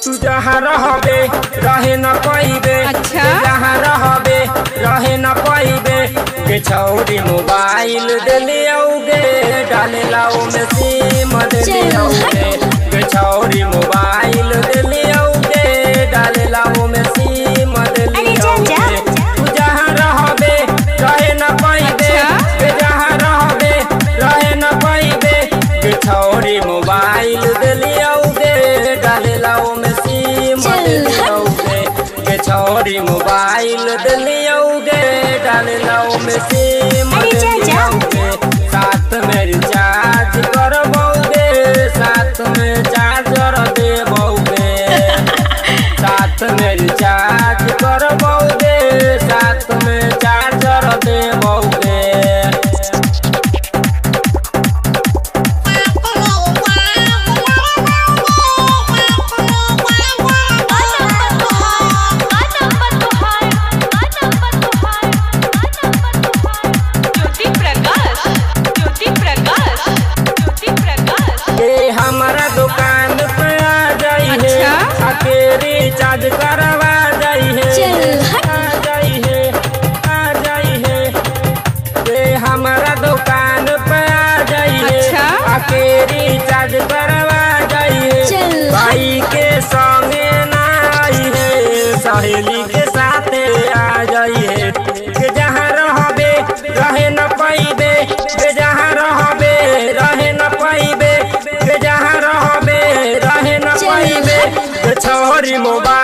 तू जहाँ रहबे रहे न पाइबे। अच्छा। जहाँ रहबे रहे न पाइबे के छौरी मोबाइल दिले औगे डाले लाओ में सिम दिले औगे के छौरी मोबाइल दिले औगे डाले लाओ में सिम दिले औगे। तू जहाँ रहबे रहे न पाइबे। जहाँ रहबे रहे न पाइबे के छौरी मोबाइल दिले औगे डाले लाओ में सिम दिले औगे के छौरी मोबाइल दिले औगे डाले लाओ में सिम दिले औगे। साथ में रिचार्ज करबौगे साथ में चार्जर देबौगे। साथ में रिचार्ज करबौगे साथ में चार्जर देबौगे। हमारा दुकान पे आ जाई है। आके रिचार्ज करवा जाई है। आ जाई है आ जाई है। हमारा दुकान पे आ जाई है। आके रिचार्ज करवा जाई है। भाई के संगे ना आई है सहेली के साथ आ जाई है। के जहाँ रहबे रहे न पाइबे। जहाँ रहबे रहे न पाइबे। जहाँ रहबे रहे न पाइबे छौरी मोबाइल